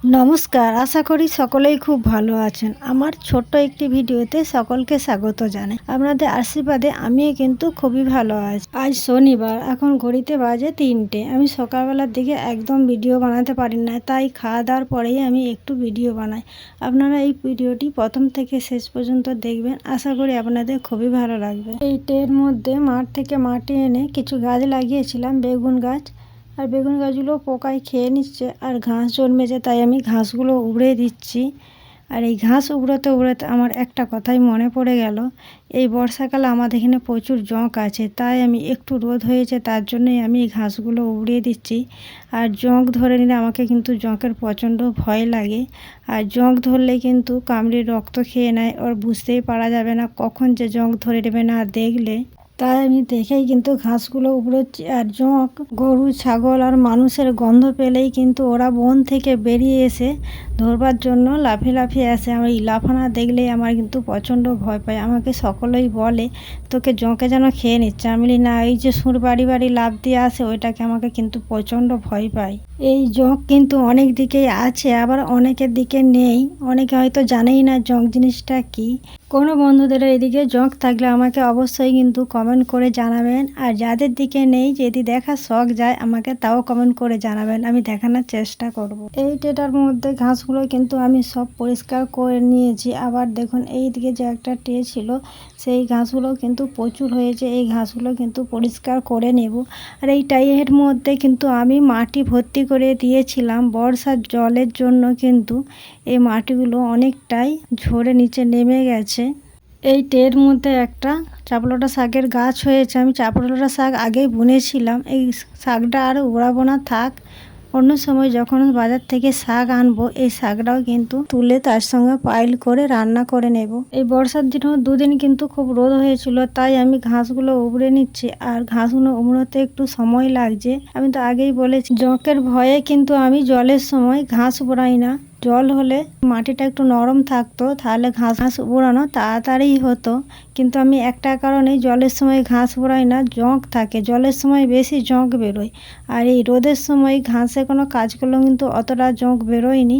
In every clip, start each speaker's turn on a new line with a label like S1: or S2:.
S1: নমস্কার, আশা করি সকলেই খুব ভালো আছেন। আমার ছোট্ট একটি ভিডিওতে সকলকে স্বাগত জানাই। আপনাদের আশীর্বাদে আমিও কিন্তু খুবই ভালো আছি। আজ শনিবার, এখন ঘড়িতে বাজে 3টে। আমি সকালবেলার দিকে একদম ভিডিও বানাতে পারি না, তাই খাওয়া দাওয়ার পরেই আমি একটু ভিডিও বানাই। আপনারা এই ভিডিওটি প্রথম থেকে শেষ পর্যন্ত দেখবেন, আশা করি আপনাদের খুবই ভালো লাগবে। এই ট্রের মধ্যে মাঠ থেকে মাটি এনে কিছু গাছ লাগিয়েছিলাম, বেগুন গাছ। আর বেগুন গাছগুলো পোকায় খেয়ে নিচ্ছে আর ঘাস জন্মেছে, তাই আমি ঘাসগুলো উবড়ে দিচ্ছি। আর এই ঘাস উবড়াতে উবড়াতে আমার একটা কথাই মনে পড়ে গেল, এই বর্ষাকালে আমাদের এখানে প্রচুর জঁক আছে, তাই আমি একটু রোদ হয়েছে তার জন্যই আমি এই ঘাসগুলো উবড়িয়ে দিচ্ছি। আর জঁক ধরে নিলে আমাকে কিন্তু জঁকের প্রচণ্ড ভয় লাগে। আর জঁক ধরলে কিন্তু কামড়ে রক্ত খেয়ে নেয়, ওর বুঝতেই পারা যাবে না কখন যে জঁক ধরে নেবে না দেখলে। তাই আমি দেখেই কিন্তু ঘাসগুলো উপড়োচ্ছি। আর জঁক গরু, ছাগল আর মানুষের গন্ধ পেলেই কিন্তু ওরা বন থেকে বেরিয়ে এসে ধরবার জন্য লাফিয়ে লাফিয়ে আসে। আমি এই লাফানা দেখলেই আমার কিন্তু প্রচণ্ড ভয় পায়। আমাকে সকলেই বলে তোকে জঁকে যেন খেয়ে নিচ্ছে। আমি বলি না, এই যে সুর বাড়ি বাড়ি লাফ দিয়ে আসে ওইটাকে আমাকে কিন্তু প্রচণ্ড ভয় পায়। এই জঁক কিন্তু অনেক দিকেই আছে, আবার অনেকের দিকে নেই। অনেকে হয়তো জানেই না জঁক জিনিসটা কি। কোনো বন্ধুদের এদিকে জঁক থাকলে আমাকে অবশ্যই কিন্তু কমেন্ট করে জানাবেন। আর যাদের দিকে নেই, যদি দেখার শখ যায় আমাকে তাও কমেন্ট করে জানাবেন, আমি দেখানোর চেষ্টা করব। এই ট্রেটার মধ্যে ঘাসগুলো কিন্তু আমি সব পরিষ্কার করে নিয়েছি। আবার দেখুন এই দিকে যে একটা ট্রে ছিল, সেই ঘাসগুলো কিন্তু প্রচুর হয়েছে। এই ঘাসগুলো কিন্তু পরিষ্কার করে নেব। আর এই ট্রের মধ্যে কিন্তু আমি মাটি ভর্তি করে দিয়েছিলাম। বর্ষার জলের জন্য কিন্তু এই মাটিগুলো অনেকটাই ঝরে নিচে নেমে গেছে। এই ট্রের মধ্যে একটা চাপলোটা শাকের গাছ হয়েছে। আমি চাপলোটা শাক আগেই বুনেছিলাম। এই শাকটা আর উড়াবো না, থাক। অন্য সময় যখন বাজার থেকে শাক আনবো, এই শাকটাও কিন্তু তুলে তার সঙ্গে পাইল করে রান্না করে নেব। এই বর্ষার দিনেও দুদিন কিন্তু খুব রোদ হয়েছিল, তাই আমি ঘাসগুলো উবড়ে নিচ্ছি। আর ঘাসগুলো উবড়োতে একটু সময় লাগছে। আমি তো আগেই বলেছি জঁকের ভয়ে কিন্তু আমি জলের সময় ঘাস উবড়াই না। জল হলে মাটিটা একটু নরম থাকতো, তাহলে ঘাস উবড়ানো তাড়াতাড়ি হতো। কিন্তু আমি একটা কারণে জলের সময় ঘাস উবড়াই না, জঁক থাকে। জলের সময় বেশি জঁক বেরোয়, আর এই রোদের সময় ঘাসে কোনো কাজ করলেও কিন্তু অতটা জঁক বেরোয়নি।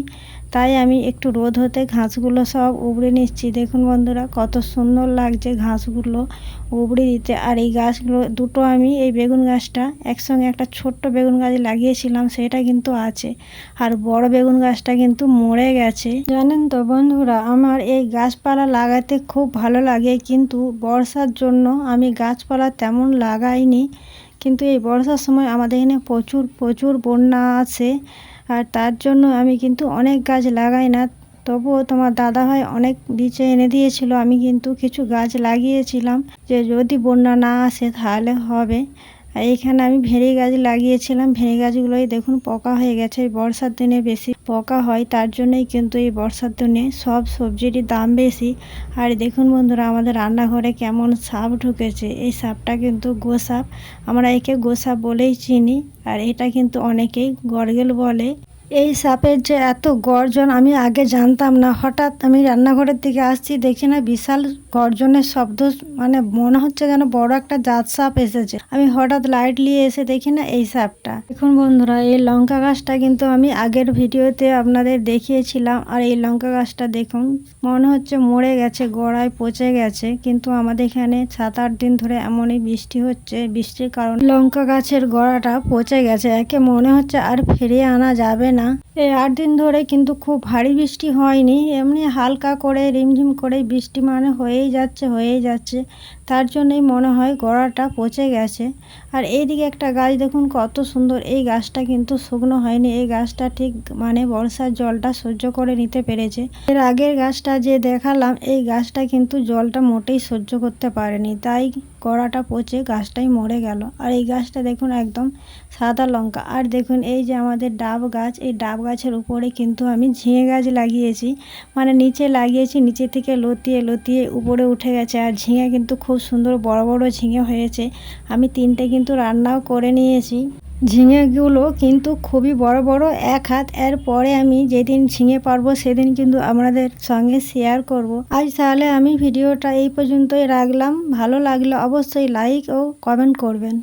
S1: তাই আমি একটু রোদ হতে ঘাসগুলো সব উবড়ে নিচ্ছি। দেখুন বন্ধুরা, কত সুন্দর লাগছে ঘাসগুলো উবড়ে দিতে। আর এই গাছগুলো দুটো আমি এই বেগুন গাছটা একসঙ্গে একটা ছোট্ট বেগুন গাছ লাগিয়েছিলাম, সেটা কিন্তু আছে। আর বড় বেগুন গাছটা কিন্তু মরে গেছে। জানেন তো বন্ধুরা, আমার এই গাছপালা লাগাতে খুব ভালো লাগে, কিন্তু বর্ষার জন্য আমি গাছপালা তেমন লাগাইনি। কিন্তু এই বর্ষার সময় আমাদের এখানে প্রচুর প্রচুর বন্যা আসে, আর তার জন্য আমি কিন্তু অনেক গাছ লাগাই না। তবুও তোমার দাদাভাই অনেক বীজ এনে দিয়েছিল, আমি কিন্তু কিছু গাছ লাগিয়েছিলাম যে যদি বন্যা না আসে তাহলে হবে। আর এইখানে আমি ভেড়ি গাছ লাগিয়েছিলাম। ভেড়ি গাছগুলোই দেখুন পোকা হয়ে গেছে। এই বর্ষার দিনে বেশি পোকা হয়, তার জন্যই কিন্তু এই বর্ষার দিনে সব সবজিরই দাম বেশি। আর দেখুন বন্ধুরা, আমাদের রান্নাঘরে কেমন সাপ ঢুকেছে। এই সাপটা কিন্তু গোসাপ, আমরা একে গোসাপ বলেই চিনি। আর এটা কিন্তু অনেকেই গর্গেল বলে। এই সাপের যে এত গর্জন আমি আগে জানতাম না। হঠাৎ আমি রান্নাঘরের দিকে আসছি, দেখছি না বিশাল গর্জনের শব্দ, মানে মনে হচ্ছে যেন বড় একটা জাত সাপ এসেছে। আমি হঠাৎ লাইট নিয়ে এসে দেখি না এই সাপটা। দেখুন বন্ধুরা, এই লঙ্কা গাছটা কিন্তু আমি আগের ভিডিওতে আপনাদের দেখিয়েছিলাম। আর এই লঙ্কা গাছটা দেখুন মনে হচ্ছে মরে গেছে, গোড়ায় পচে গেছে। কিন্তু আমাদের এখানে 7-8 দিন ধরে এমনই বৃষ্টি হচ্ছে, বৃষ্টির কারণে লঙ্কা গাছের গোড়াটা পচে গেছে। একে মনে হচ্ছে আর ফিরিয়ে আনা যাবে না। এই 8 দিন ধরে কিন্তু খুব ভারী বৃষ্টি হয়নি, এমনি হালকা করে রিমঝিম করে বৃষ্টি মানে হয়েই যাচ্ছে। তার জন্যই মনে হয় গোড়াটা পচে গেছে। আর এইদিকে একটা গাছ দেখুন কত সুন্দর। এই গাছটা কিন্তু শুকনো হয়নি, এই গাছটা ঠিক মানে বর্ষার জলটা সহ্য করে নিতে পেরেছে। এর আগের গাছটা যে দেখালাম, এই গাছটা কিন্তু জলটা মোটেই সহ্য করতে পারেনি, তাই গোড়াটা পচে গাছটাই মরে গেল। আর এই গাছটা দেখুন একদম সাদা লঙ্কা। আর দেখুন এই যে আমাদের ডাব গাছ, এই ডাব গাছের উপরে কিন্তু আমি ঝিঙে গাছ লাগিয়েছি। মানে নিচে লাগিয়েছি, নিচে থেকে লতিয়ে লতিয়ে উপরে উঠে গেছে। আর ঝিঙে কিন্তু খুব সুন্দর বড় বড় ঝিঙে হয়েছে। আমি 3টে কিন্তু রান্নাও করে নিয়েছি। ঝিঙেগুলো কিন্তু খুবই বড় বড়, 1 হাত। এরপরে আমি যেদিন ঝিঙে পারবো সেদিন কিন্তু আপনাদের সঙ্গে শেয়ার করব। আজ তাহলে আমি ভিডিওটা এই পর্যন্তই রাখলাম। ভালো লাগলে অবশ্যই লাইক ও কমেন্ট করবেন।